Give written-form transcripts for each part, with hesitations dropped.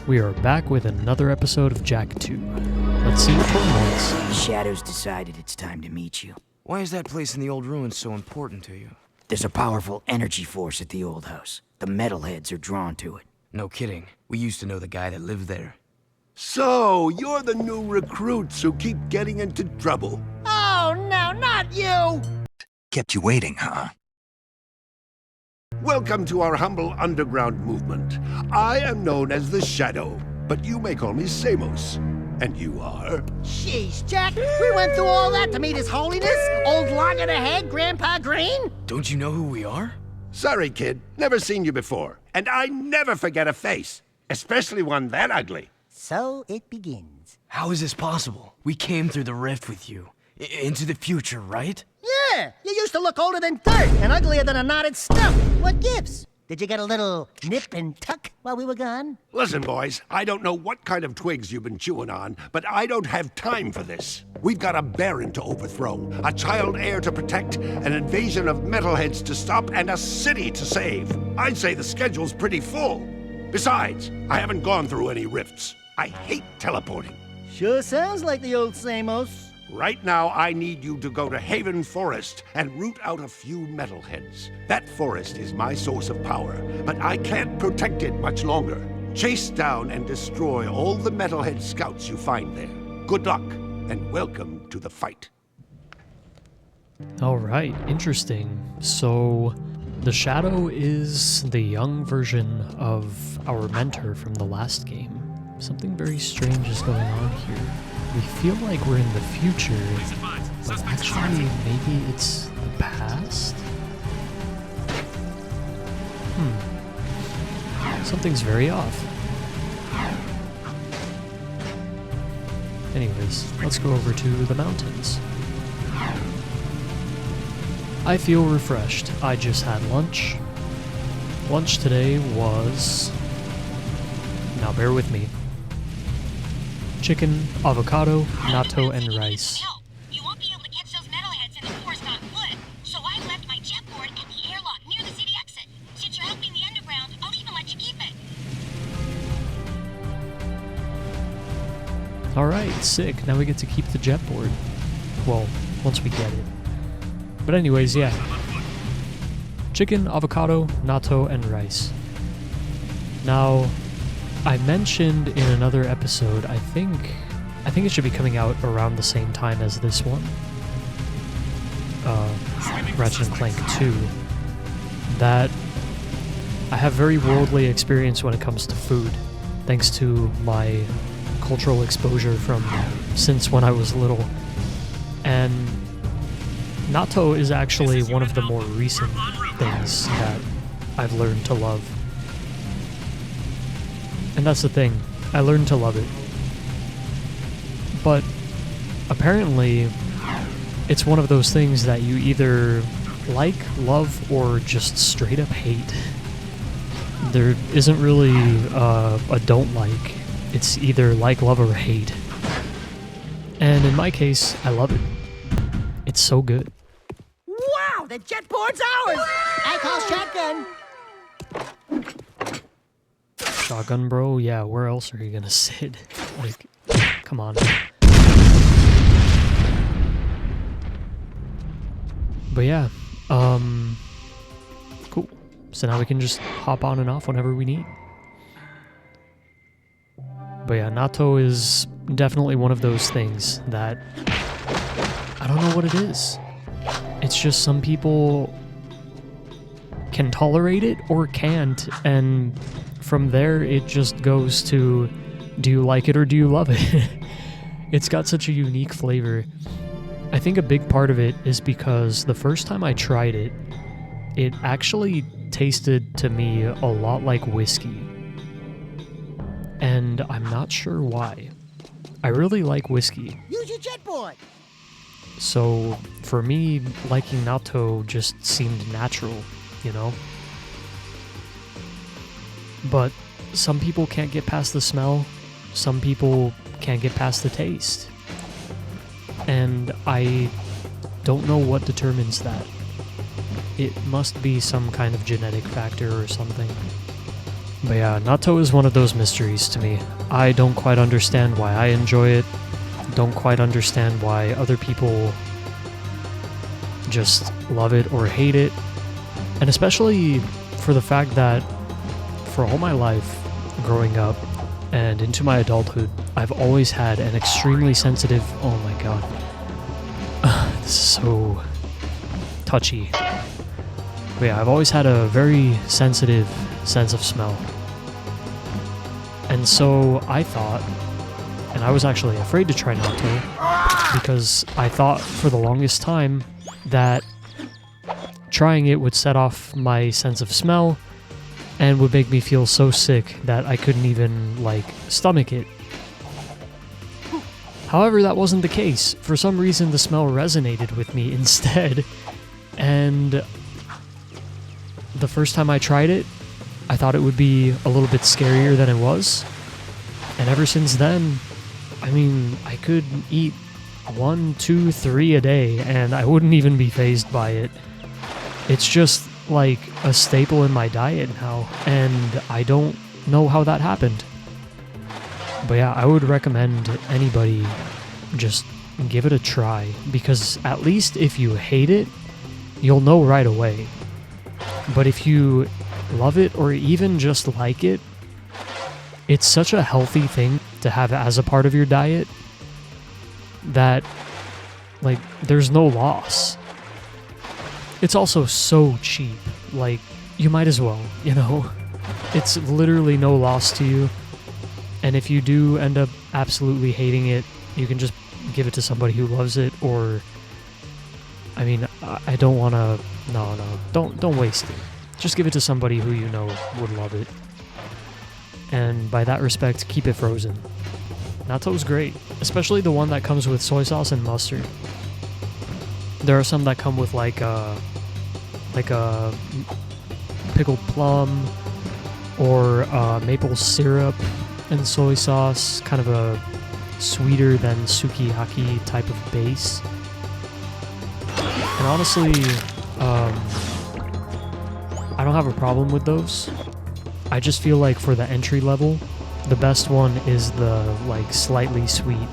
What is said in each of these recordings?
We are back with another episode of Jak 2. Let's see what one wants. The Shadows decided it's time to meet you. Why is that place in the old ruins so important to you? There's a powerful energy force at the old house. The metalheads are drawn to it. No kidding. We used to know the guy that lived there. So, you're the new recruits who keep getting into trouble. Oh, no, not you! Kept you waiting, huh? Welcome to our humble underground movement. I am known as the Shadow, but you may call me Samos. And you are? Jeez, Jak, we went through all that to meet His Holiness? Old Log of the Head, Grandpa Green? Don't you know who we are? Sorry, kid. Never seen you before. And I never forget a face. Especially one that ugly. So it begins. How is this possible? We came through the rift with you. Into the future, right? Yeah, you used to look older than dirt and uglier than a knotted stump. What gives? Did you get a little nip and tuck while we were gone? Listen, boys, I don't know what kind of twigs you've been chewing on, but I don't have time for this. We've got a baron to overthrow, a child heir to protect, an invasion of metalheads to stop, and a city to save. I'd say the schedule's pretty full. Besides, I haven't gone through any rifts. I hate teleporting. Sure sounds like the old Samos. Right now, I need you to go to Haven Forest and root out a few metalheads. That forest is my source of power, but I can't protect it much longer. Chase down and destroy all the metalhead scouts you find there. Good luck, and welcome to the fight. Alright, interesting. So, the Shadow is the young version of our mentor from the last game. Something very strange is going on here. We feel like we're in the future, but actually maybe it's the past? Something's very off. Anyways, let's go over to the mountains. I feel refreshed. I just had lunch. Lunch today was... Now bear with me. Chicken, avocado, natto, and rice. You won't be able to catch those metalheads in the forest on foot, so I left my jetboard at the airlock near the city exit. Since you're helping the underground, I'll even let you keep it. Alright, sick. Now we get to keep the jetboard. Well, once we get it. But anyways, yeah. Chicken, avocado, natto, and rice. Now, I mentioned in another episode, I think it should be coming out around the same time as this one. Ratchet and Clank 2. That I have very worldly experience when it comes to food, thanks to my cultural exposure from since when I was little. And natto is actually one of the more recent things that I've learned to love. And that's the thing, I learned to love it. But apparently, it's one of those things that you either like, love, or just straight up hate. There isn't really a don't like. It's either like, love, or hate. And in my case, I love it. It's so good. Wow, the jetboard's ours! I call shotgun. Shotgun, bro? Yeah, where else are you gonna sit? Like, come on. But yeah, cool. So now we can just hop on and off whenever we need. But yeah, natto is definitely one of those things that I don't know what it is. It's just some people can tolerate it or can't, and from there it just goes to, do you like it or do you love it? It's got such a unique flavor. I think a big part of it is because the first time I tried it, it actually tasted to me a lot like whiskey. And I'm not sure why. I really like whiskey. Use your jetboard. So for me, liking natto just seemed natural, you know? But some people can't get past the smell, some people can't get past the taste. And I don't know what determines that. It must be some kind of genetic factor or something. But yeah, Natto is one of those mysteries to me. I don't quite understand why I enjoy it. Don't quite understand why other people just love it or hate it. And especially for the fact that for all my life growing up and into my adulthood, I've always had an extremely sensitive... Oh my god. This is so touchy. But yeah, I've always had a very sensitive sense of smell. And so I thought, and I was actually afraid to try Natto, because I thought for the longest time that trying it would set off my sense of smell and would make me feel so sick that I couldn't even, like, stomach it. However, that wasn't the case. For some reason, the smell resonated with me instead. And the first time I tried it, I thought it would be a little bit scarier than it was. And ever since then, I mean, I could eat 1, 2, 3 a day, and I wouldn't even be fazed by it. It's just like a staple in my diet now, and I don't know how that happened. But yeah, I would recommend anybody just give it a try, because at least if you hate it, you'll know right away. But if you love it or even just like it, it's such a healthy thing to have as a part of your diet that, like, there's no loss. It's also so cheap, like, you might as well, you know? It's literally no loss to you. And if you do end up absolutely hating it, you can just give it to somebody who loves it, or... I mean, I don't want to... No, don't waste it. Just give it to somebody who you know would love it. And by that respect, keep it frozen. Natto's great, especially the one that comes with soy sauce and mustard. There are some that come with like a pickled plum or maple syrup and soy sauce, kind of a sweeter than sukiyaki type of base. And honestly, I don't have a problem with those. I just feel like for the entry level, the best one is the, like, slightly sweet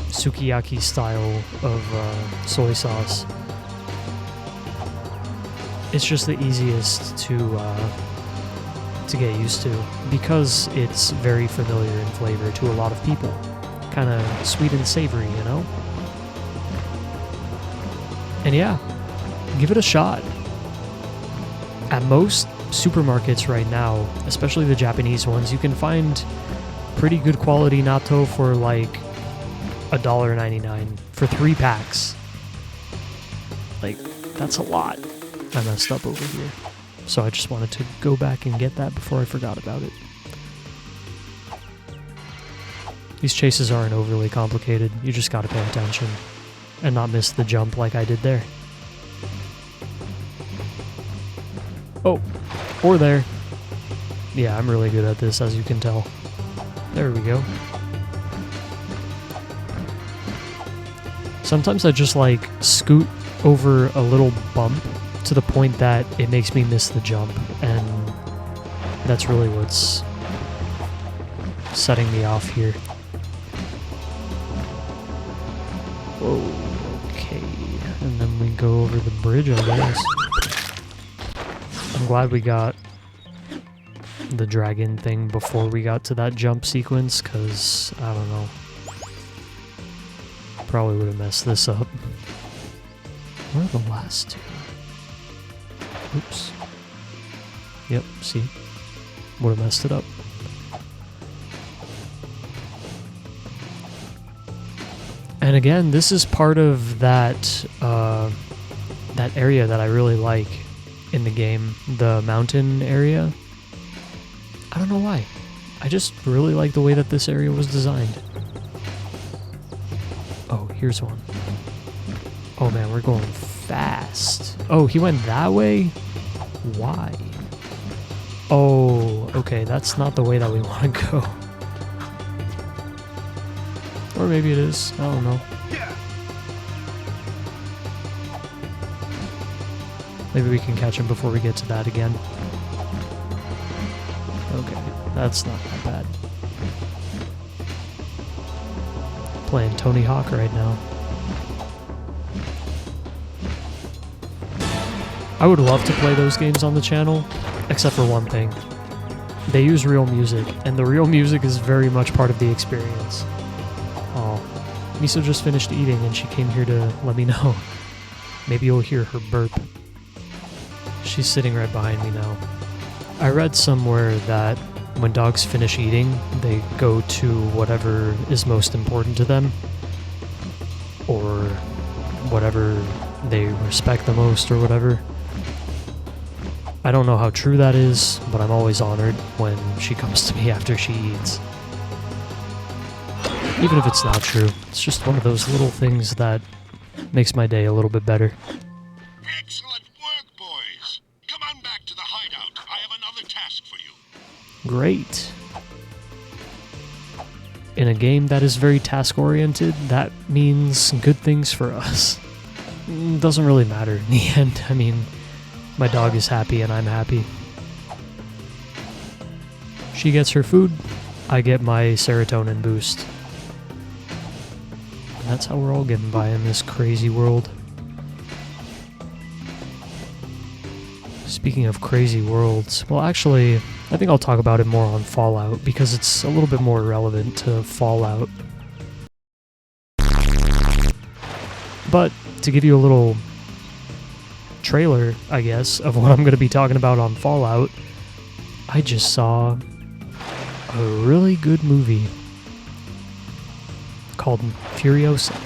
sukiyaki style of soy sauce. It's just the easiest to get used to, because it's very familiar in flavor to a lot of people. Kind of sweet and savory, you know? And yeah, give it a shot. At most supermarkets right now, especially the Japanese ones, you can find pretty good quality natto for like $1.99 for 3 packs. Like, that's a lot. I messed up over here. So I just wanted to go back and get that before I forgot about it. These chases aren't overly complicated. You just gotta pay attention and not miss the jump like I did there. Oh, or there. Yeah, I'm really good at this, as you can tell. There we go. Sometimes I just, like, scoot over a little bump to the point that it makes me miss the jump, and that's really what's setting me off here. Whoa, okay. And then we go over the bridge, I guess. I'm glad we got the dragon thing before we got to that jump sequence, because, I don't know. Probably would have messed this up. Where are the last two? Oops. Yep, see? Would have messed it up. And again, this is part of that, that area that I really like in the game, the mountain area. I don't know why. I just really like the way that this area was designed. Oh, here's one. Oh man, we're going fast. Oh, he went that way? Why? Oh, okay, that's not the way that we want to go. Or maybe it is, I don't know. Maybe we can catch him before we get to that again. That's not that bad. Playing Tony Hawk right now. I would love to play those games on the channel, except for one thing. They use real music, and the real music is very much part of the experience. Oh, Miso just finished eating and she came here to let me know. Maybe you'll hear her burp. She's sitting right behind me now. I read somewhere that when dogs finish eating, they go to whatever is most important to them, or whatever they respect the most, or whatever. I don't know how true that is, but I'm always honored when she comes to me after she eats. Even if it's not true, it's just one of those little things that makes my day a little bit better. Excellent work, boys. Come on back to the hideout. I have another task for you. Great. In a game that is very task-oriented, that means good things for us. Doesn't really matter in the end. I mean, my dog is happy and I'm happy. She gets her food, I get my serotonin boost. And that's how we're all getting by in this crazy world. Speaking of crazy worlds, well actually, I think I'll talk about it more on Fallout because it's a little bit more relevant to Fallout. But to give you a little trailer, I guess, of what I'm going to be talking about on Fallout, I just saw a really good movie called Furiosa.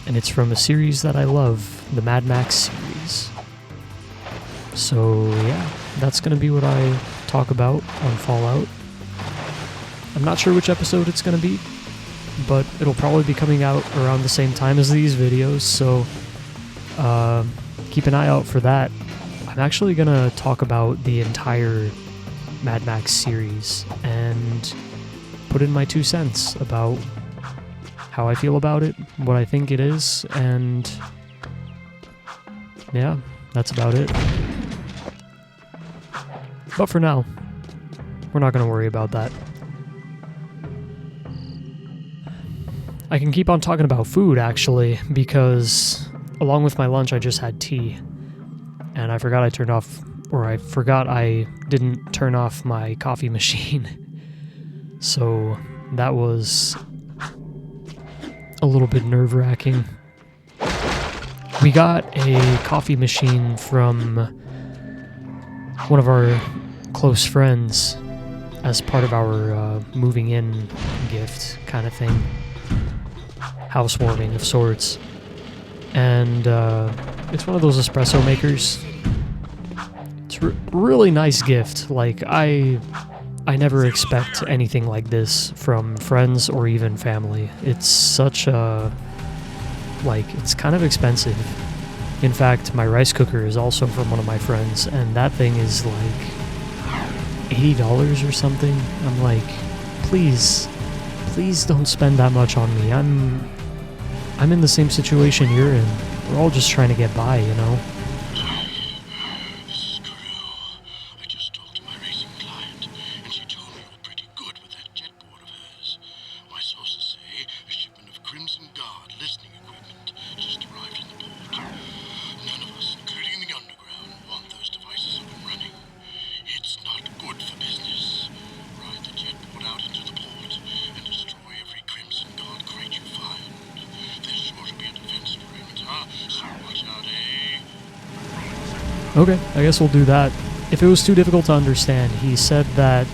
And it's from a series that I love, the Mad Max series. So yeah, that's going to be what I talk about on Fallout. I'm not sure which episode it's going to be, but it'll probably be coming out around the same time as these videos, so keep an eye out for that. I'm actually going to talk about the entire Mad Max series and put in my 2 cents about how I feel about it, what I think it is, and yeah, that's about it. But for now, we're not going to worry about that. I can keep on talking about food, actually, because along with my lunch, I just had tea. And I forgot I didn't turn off my coffee machine. So that was a little bit nerve-wracking. We got a coffee machine from one of our close friends as part of our moving in gift kind of thing. Housewarming of sorts. And it's one of those espresso makers. It's a really nice gift. Like, I never expect anything like this from friends or even family. It's such a... like, it's kind of expensive. In fact, my rice cooker is also from one of my friends, and that thing is like $80 or something. I'm like, please don't spend that much on me. I'm in the same situation you're in. We're all just trying to get by, you know? This is Guru. I just talked to my racing client, and she told me you're pretty good with that jet board of hers. My sources say a shipment of Crimson Guard listening equipment just arrived in the port. None of us, including the underground, want those devices up and running. It's not good for business. Ride the jet board out into the port and destroy every Crimson Guard crate you find. There's sure to be a defense perimeter, so watch out, eh? Okay, I guess we'll do that. If it was too difficult to understand, he said that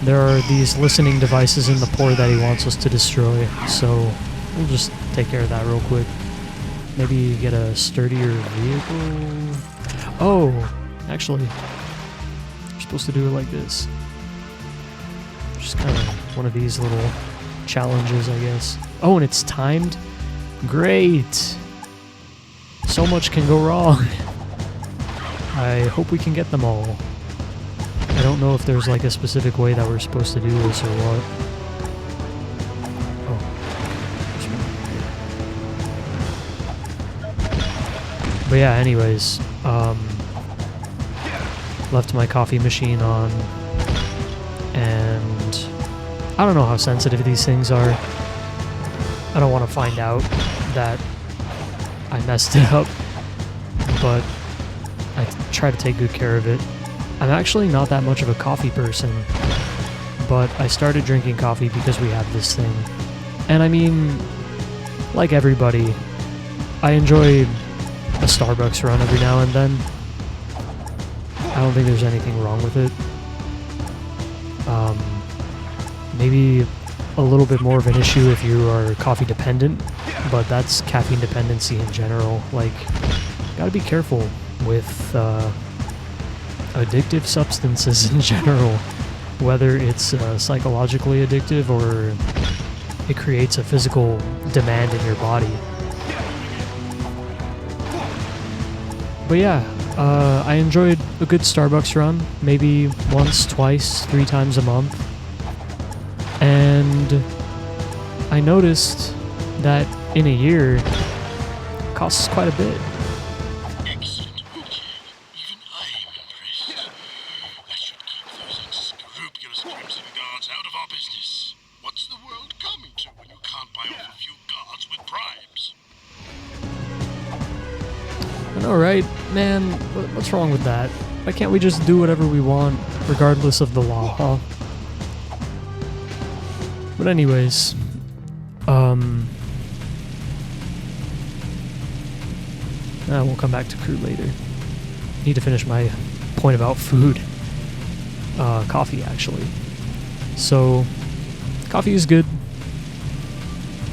there are these listening devices in the port that he wants us to destroy, so we'll just take care of that real quick. Maybe get a sturdier vehicle? Oh, actually, you're supposed to do it like this. Just kind of one of these little challenges, I guess. Oh, and it's timed? Great! So much can go wrong. I hope we can get them all. I don't know if there's like a specific way that we're supposed to do this or what. Oh. But yeah, anyways, left my coffee machine on I don't know how sensitive these things are. I don't want to find out that I messed it up, but I try to take good care of it. I'm actually not that much of a coffee person, but I started drinking coffee because we have this thing. And I mean, like everybody, I enjoy a Starbucks run every now and then. I don't think there's anything wrong with it. Maybe a little bit more of an issue if you are coffee dependent, but that's caffeine dependency in general. Like, gotta be careful with addictive substances in general, whether it's psychologically addictive or it creates a physical demand in your body. But yeah, I enjoyed a good Starbucks run, maybe once, twice, 3 times a month. And I noticed that in a year, it costs quite a bit. Excellent work. Even I am impressed. I should keep those unscrupulous Crimson Guards out of our business. What's the world coming to when you can't buy off a few guards with bribes? I know, right? Man, what's wrong with that? Why can't we just do whatever we want, regardless of the law, huh? But anyways, we'll come back to crew later. Need to finish my point about food. Coffee, actually. So, coffee is good.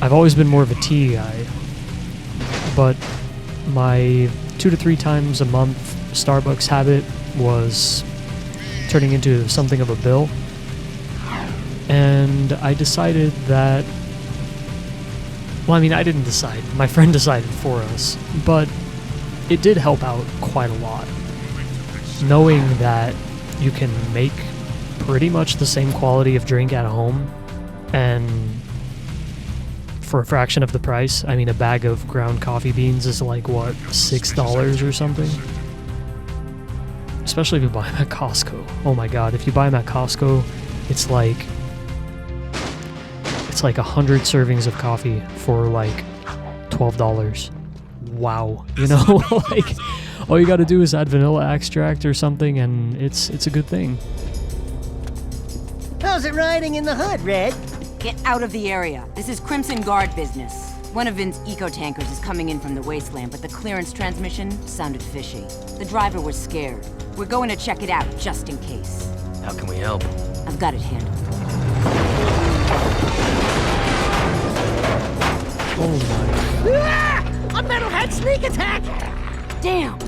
I've always been more of a tea guy, but my 2 to 3 times a month Starbucks habit was turning into something of a bill. And I decided that, well, I mean, I didn't decide. My friend decided for us, but it did help out quite a lot. Knowing that you can make pretty much the same quality of drink at home, and for a fraction of the price. I mean, a bag of ground coffee beans is like, what, $6 or something? Especially if you buy them at Costco. Oh my god, if you buy them at Costco, it's like 100 servings of coffee for like $12. Wow. You know, like, all you gotta do is add vanilla extract or something and it's a good thing. How's it riding in the hood, Red? Get out of the area. This is Crimson Guard business. One of Vin's eco-tankers is coming in from the wasteland, but the clearance transmission sounded fishy. The driver was scared. We're going to check it out, just in case. How can we help? I've got it handled. Oh my god. A metalhead sneak attack! Damn!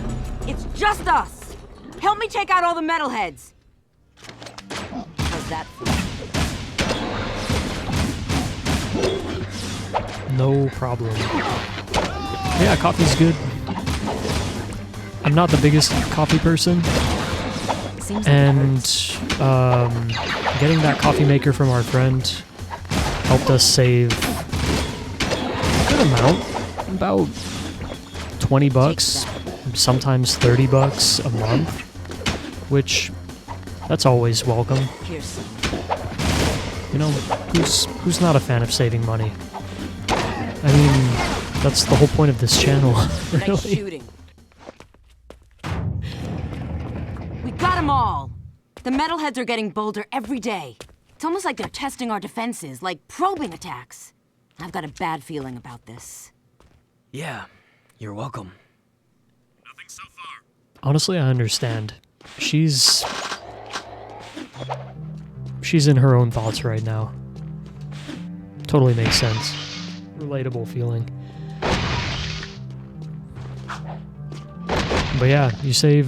It's just us! Help me take out all the metalheads! How's that feel? No problem. Yeah, coffee's good. I'm not the biggest coffee person, and getting that coffee maker from our friend helped us save a good amount, about $20, sometimes $30 a month, which that's always welcome. You know, who's not a fan of saving money? I mean, that's the whole point of this channel, really. Nice shooting. We got them all! The metalheads are getting bolder every day. It's almost like they're testing our defenses, like probing attacks. I've got a bad feeling about this. Yeah, you're welcome. Nothing so far. Honestly, I understand. She's in her own thoughts right now. Totally makes sense. Relatable feeling. But yeah, you save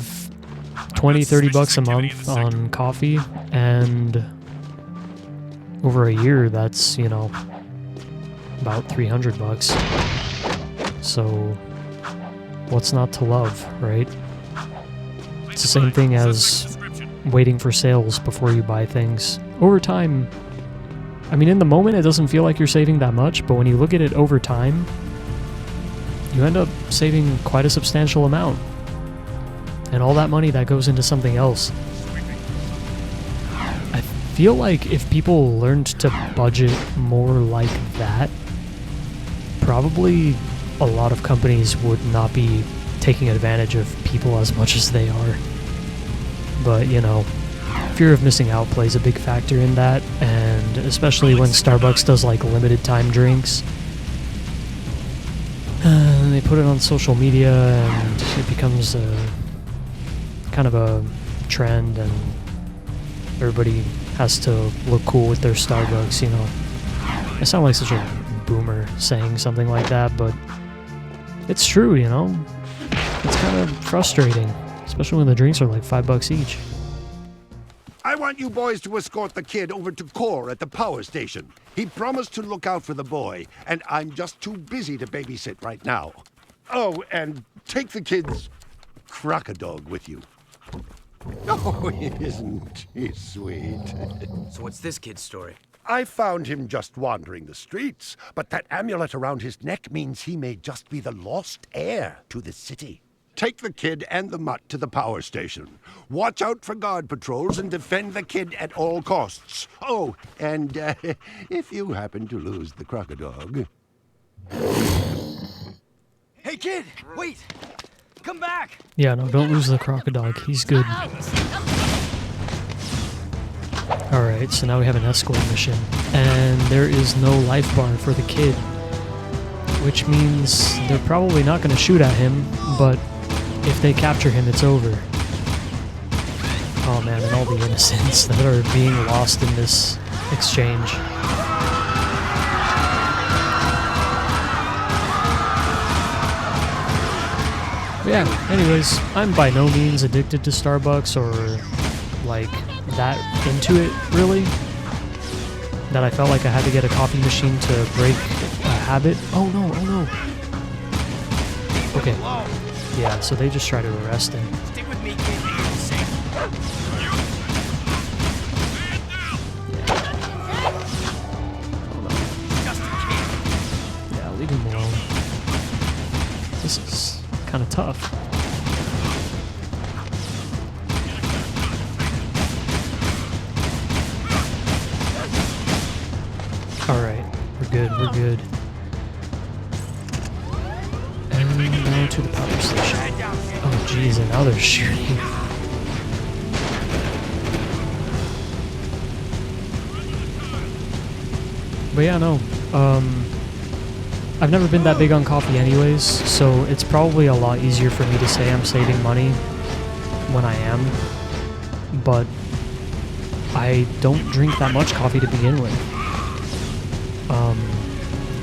20-30 bucks a month on coffee, and over a year that's, you know, about 300 bucks. So what's not to love, right? It's the same thing as waiting for sales before you buy things. Over time, I mean, in the moment it doesn't feel like you're saving that much, but when you look at it over time, you end up saving quite a substantial amount. And all that money that goes into something else. I feel like if people learned to budget more like that, probably a lot of companies would not be taking advantage of people as much as they are. But, you know, fear of missing out plays a big factor in that, and especially when Starbucks does like limited time drinks. They put it on social media and it becomes a kind of a trend, and everybody has to look cool with their Starbucks, you know. I sound like such a boomer saying something like that, but it's true, you know. It's kind of frustrating, especially when the drinks are like $5 each. I want you boys to escort the kid over to Core at the power station. He promised to look out for the boy, and I'm just too busy to babysit right now. Oh, and take the kid's crocodile with you. Oh, isn't he sweet? So what's this kid's story? I found him just wandering the streets, but that amulet around his neck means he may just be the lost heir to the city. Take the kid and the mutt to the power station. Watch out for guard patrols and defend the kid at all costs. Oh, and if you happen to lose the crocodile... Hey kid, wait! Come back! Yeah, no, don't lose the crocodile. He's good. Alright, so now we have an escort mission. And there is no life bar for the kid. Which means they're probably not going to shoot at him, but if they capture him, it's over. Oh man, and all the innocents that are being lost in this exchange. But yeah, anyways, I'm by no means addicted to Starbucks or, like, that into it, really. That I felt like I had to get a coffee machine to break a habit. Oh no, oh no. Okay. Yeah, so they just try to arrest him. Stick with me, kid. You're safe. Oh no. Just a kid. Yeah, leave him alone. This is kind of tough. Alright, we're good, we're good. And now to the power station. Oh jeez, and now they're shooting. But yeah, no. I've never been that big on coffee anyways, so it's probably a lot easier for me to say I'm saving money when I am. But I don't drink that much coffee to begin with.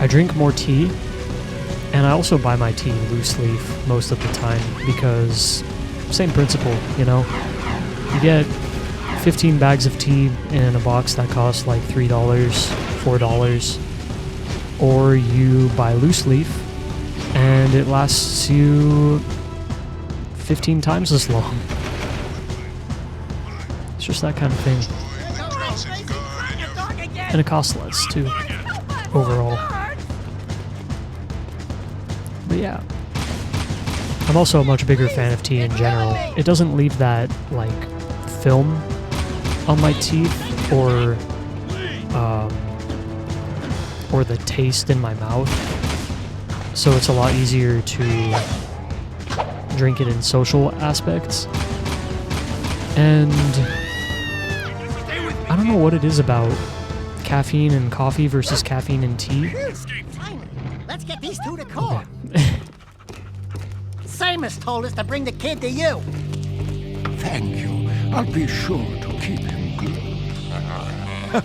I drink more tea, and I also buy my tea loose leaf most of the time because same principle, you know? You get 15 bags of tea in a box that costs like $3, $4, or you buy loose leaf and it lasts you 15 times as long. It's just that kind of thing. And it costs less too, overall. But yeah. I'm also a much bigger fan of tea in general. It doesn't leave that, like, film on my teeth or the taste in my mouth. So it's a lot easier to drink it in social aspects. And I don't know what it is about caffeine and coffee versus caffeine and tea. Let's get these two to Core. Seamus told us to bring the kid to you. Thank you. I'll be sure to keep him good.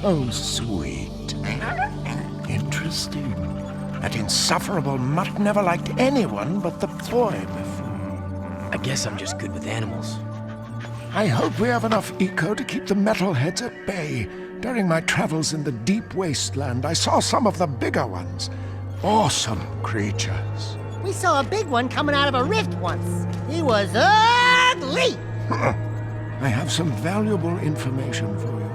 Oh, sweet. Interesting. That insufferable mutt never liked anyone but the boy before. I guess I'm just good with animals. I hope we have enough eco to keep the metalheads at bay. During my travels in the deep wasteland, I saw some of the bigger ones. Awesome creatures. We saw a big one coming out of a rift once. He was ugly! I have some valuable information for you.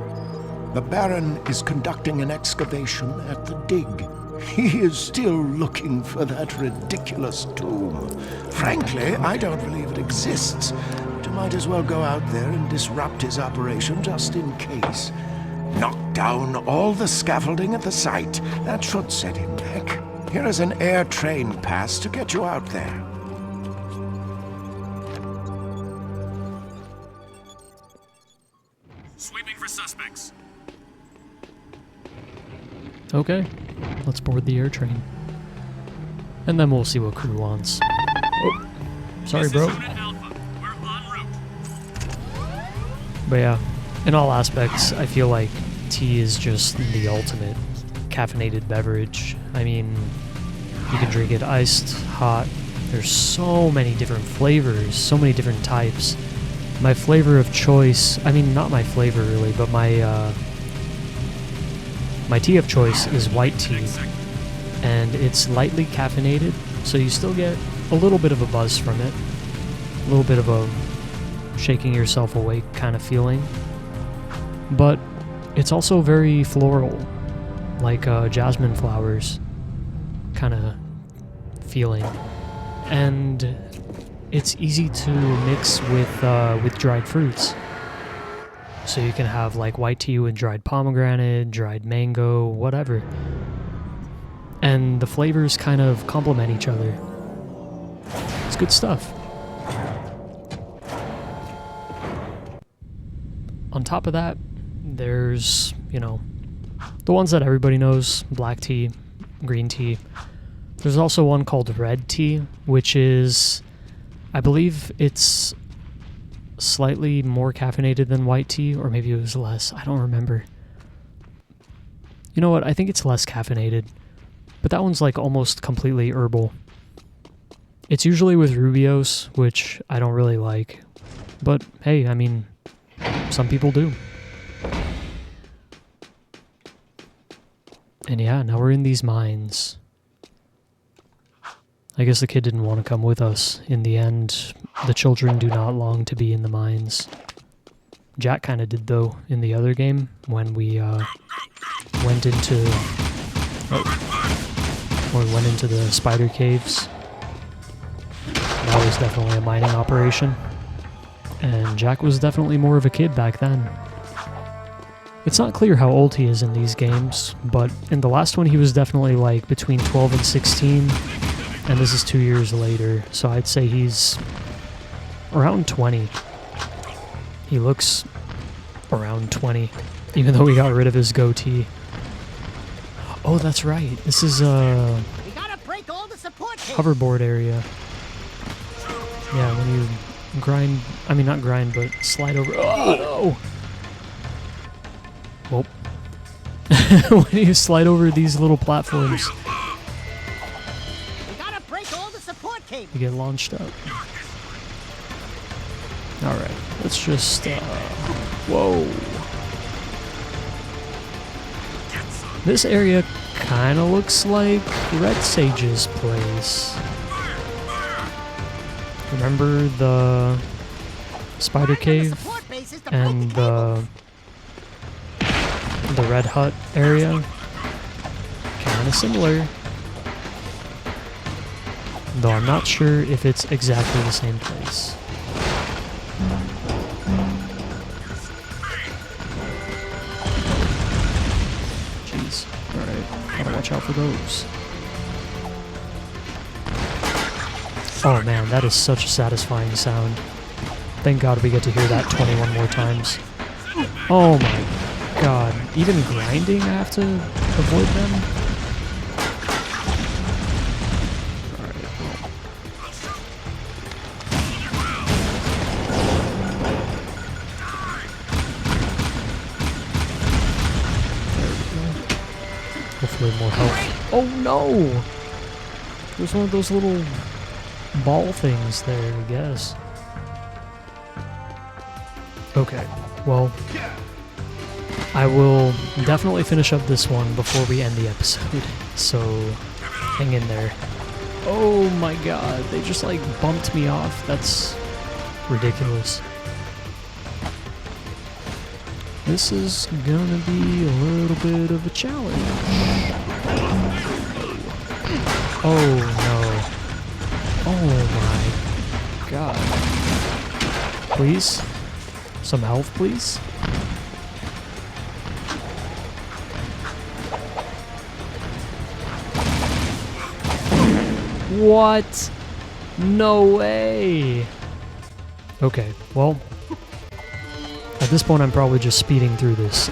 The Baron is conducting an excavation at the dig. He is still looking for that ridiculous tomb. Frankly, I don't believe it exists, but you might as well go out there and disrupt his operation just in case. Knock down all the scaffolding at the site. That should set him back. Here is an air train pass to get you out there. Sweeping for suspects. Okay, let's board the air train. And then we'll see what crew wants. Oh, sorry, bro. But yeah, in all aspects, I feel like tea is just the ultimate caffeinated beverage. I mean, you can drink it iced, hot. There's so many different flavors, so many different types. My flavor of choice, I mean, not my flavor really, but my tea of choice is white tea. And it's lightly caffeinated, so you still get a little bit of a buzz from it. A little bit of a shaking yourself awake kind of feeling. But it's also very floral, like jasmine flowers kind of feeling. And it's easy to mix with dried fruits. So you can have like white tea with dried pomegranate, dried mango, whatever. And the flavors kind of complement each other. It's good stuff. On top of that, there's, you know, the ones that everybody knows, black tea, green tea. There's also one called red tea, which is, I believe it's slightly more caffeinated than white tea, or maybe it was less. I don't remember. You know what? I think it's less caffeinated. But that one's like almost completely herbal. It's usually with Rubios, which I don't really like. But hey, I mean, some people do. And yeah, now we're in these mines. I guess the kid didn't want to come with us. In the end, the children do not long to be in the mines. Jak kind of did though in the other game when we went into the spider caves. That was definitely a mining operation. And Jak was definitely more of a kid back then. It's not clear how old he is in these games, but in the last one he was definitely like between 12 and 16, and this is 2 years later, so I'd say he's around 20. He looks around 20, even though we got rid of his goatee. Oh, that's right. This is a hoverboard area. Yeah, when you grind, I mean not grind, but slide over. Oh! Well, when you slide over these little platforms, you get launched up. Alright, let's just, whoa. This area kind of looks like Red Sage's place. Remember the spider cave and the Red Hut area? Kind of similar. Though I'm not sure if it's exactly the same place. Jeez. Alright, gotta watch out for those. Oh man, that is such a satisfying sound. Thank God we get to hear that 21 more times. Oh my god. Even grinding, I have to avoid them? Hopefully more health. Oh no! There's one of those little ball things there, I guess. Okay, well, I will definitely finish up this one before we end the episode, so hang in there. Oh my god, they just like bumped me off. That's ridiculous. This is gonna be a little bit of a challenge. Oh no. Oh my god. Please? Some health, please? What? No way. Okay, well, at this point I'm probably just speeding through this.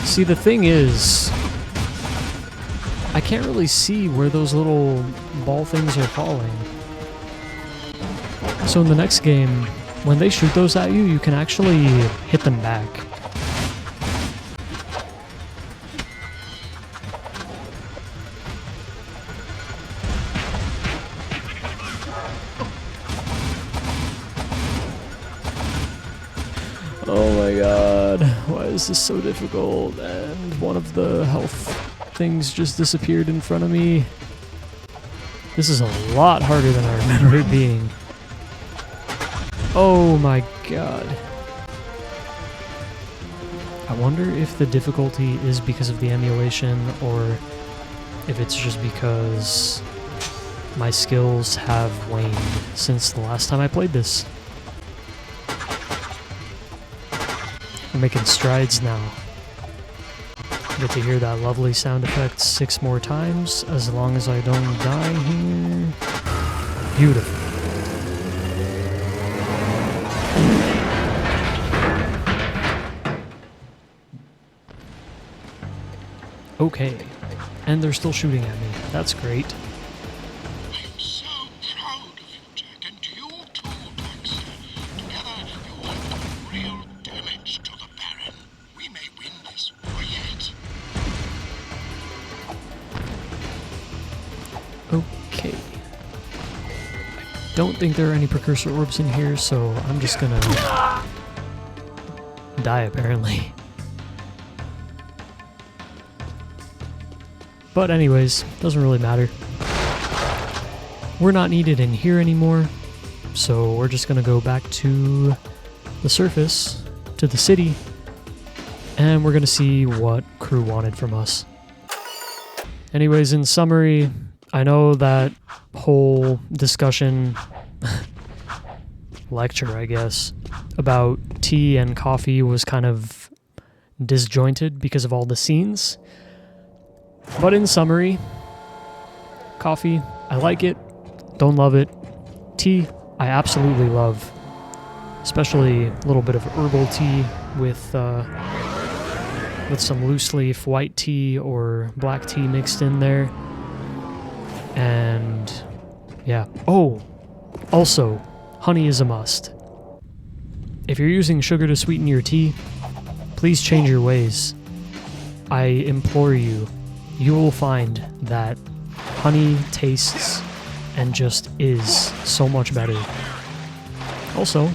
See, the thing is, I can't really see where those little ball things are falling. So in the next game, when they shoot those at you, you can actually hit them back. Oh my god, why is this so difficult? And one of the health things just disappeared in front of me. This is a lot harder than I remember it being. Oh my god. I wonder if the difficulty is because of the emulation or if it's just because my skills have waned since the last time I played this. We're making strides now. Get to hear that lovely sound effect 6 more times, as long as I don't die here. Beautiful. Okay, and they're still shooting at me. That's great. I'm so proud of you, Jak, and you too, Daxter. Together, you have done real damage to the Baron. We may win this war yet. Okay. I don't think there are any precursor orbs in here, so I'm just gonna die, apparently. But anyways, doesn't really matter. We're not needed in here anymore, so we're just gonna go back to the surface, to the city, and we're gonna see what crew wanted from us. Anyways, in summary, I know that whole discussion, lecture I guess, about tea and coffee was kind of disjointed because of all the scenes. But in summary, coffee, I like it, don't love it. Tea, I absolutely love. Especially a little bit of herbal tea with some loose leaf white tea or black tea mixed in there. And yeah. Oh, also, honey is a must. If you're using sugar to sweeten your tea, please change your ways. I implore you. You will find that honey tastes and just is so much better. Also,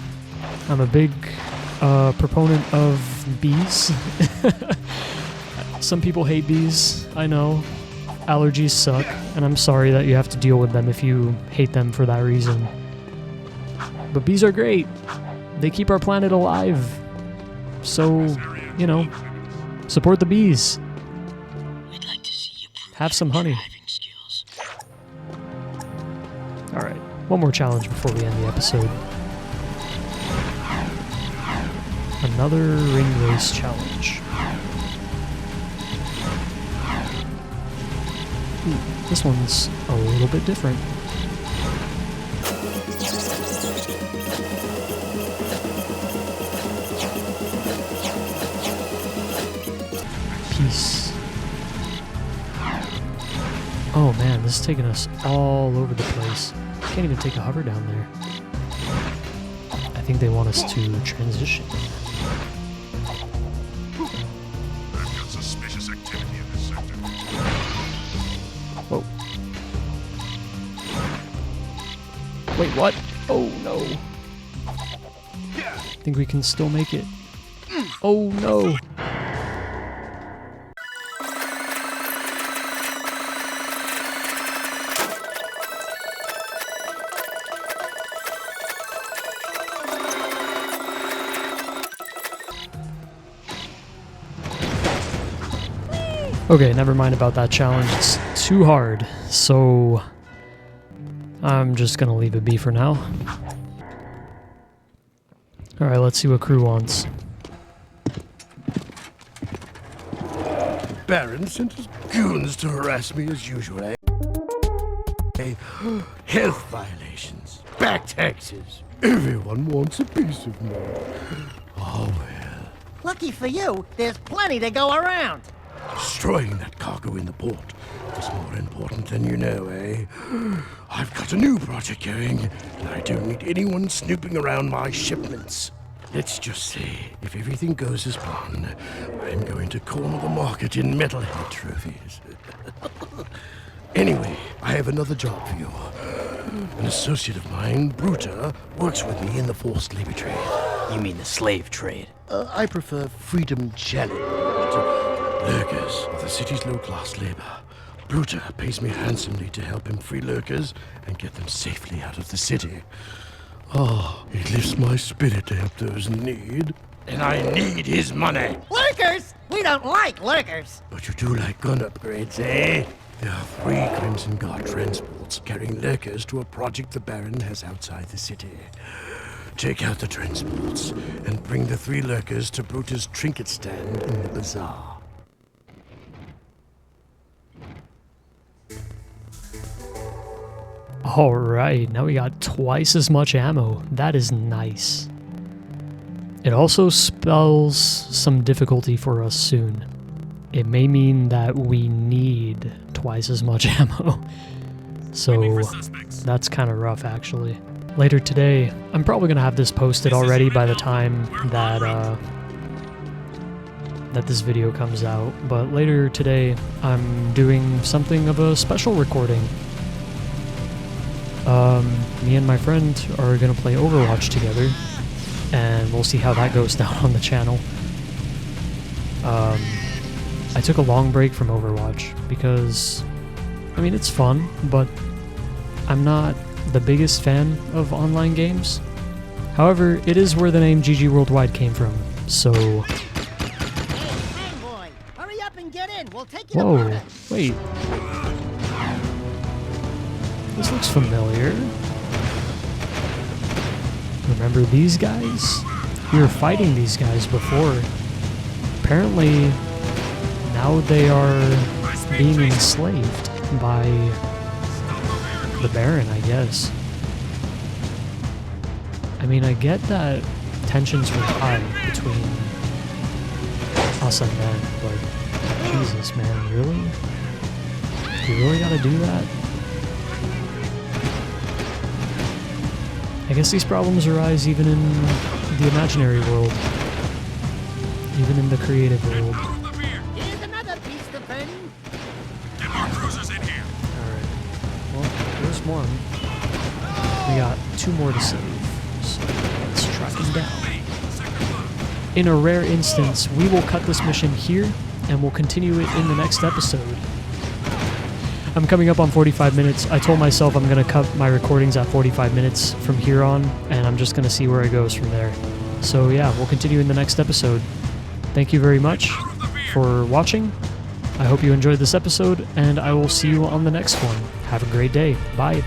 I'm a big proponent of bees. Some people hate bees, I know. Allergies suck, and I'm sorry that you have to deal with them if you hate them for that reason. But bees are great. They keep our planet alive. So, you know, support the bees. Have some honey. Alright, one more challenge before we end the episode. Another ring race challenge. Ooh, this one's a little bit different. Peace. Oh man, this is taking us all over the place. Can't even take a hover down there. I think they want us to transition. I've got suspicious activity in this sector. Whoa. Wait, what? Oh no. I think we can still make it. Oh no. Okay, never mind about that challenge. It's too hard, so I'm just gonna leave it be for now. Alright, let's see what crew wants. Baron sent his goons to harass me as usual, eh? Health violations, back taxes. Everyone wants a piece of me. Oh well. Lucky for you, there's plenty to go around. Destroying that cargo in the port was more important than you know, eh? I've got a new project going, and I don't need anyone snooping around my shipments. Let's just say, if everything goes as planned, I'm going to corner the market in metalhead trophies. Anyway, I have another job for you. An associate of mine, Bruta, works with me in the forced labor trade. You mean the slave trade? I prefer freedom challenge. Lurkers are the city's low-class labor. Bruta pays me handsomely to help him free lurkers and get them safely out of the city. Oh, it lifts my spirit to help those in need. And I need his money. Lurkers? We don't like lurkers. But you do like gun upgrades, eh? There are 3 Crimson Guard transports carrying lurkers to a project the Baron has outside the city. Take out the transports and bring the 3 lurkers to Bruta's trinket stand in the bazaar. Alright, now we got twice as much ammo. That is nice. It also spells some difficulty for us soon. It may mean that we need twice as much ammo. So that's kind of rough, actually. Later today, I'm probably going to have this posted already by the time that that this video comes out. But later today, I'm doing something of a special recording. Me and my friend are going to play Overwatch together, and we'll see how that goes down on the channel. I took a long break from Overwatch because, I mean, it's fun, but I'm not the biggest fan of online games. However, it is where the name GG Worldwide came from, so... Hey, boy, hurry up and get in. We'll take you to Whoa, Bruta. wait. This looks familiar. Remember these guys? We were fighting these guys before. Apparently, now they are being enslaved by the Baron, I guess. I mean, I get that tensions were high between us and them, but Jesus, man, really? You really gotta do that? I guess these problems arise even in the imaginary world, even in the creative world. Here's another piece to burn. Get more cruisers in here. Alright, well, there's one. We got 2 more to save, so let's track him down. In a rare instance, we will cut this mission here, and we'll continue it in the next episode. I'm coming up on 45 minutes. I told myself I'm going to cut my recordings at 45 minutes from here on, and I'm just going to see where it goes from there. So yeah, we'll continue in the next episode. Thank you very much for watching. I hope you enjoyed this episode, and I will see you on the next one. Have a great day. Bye.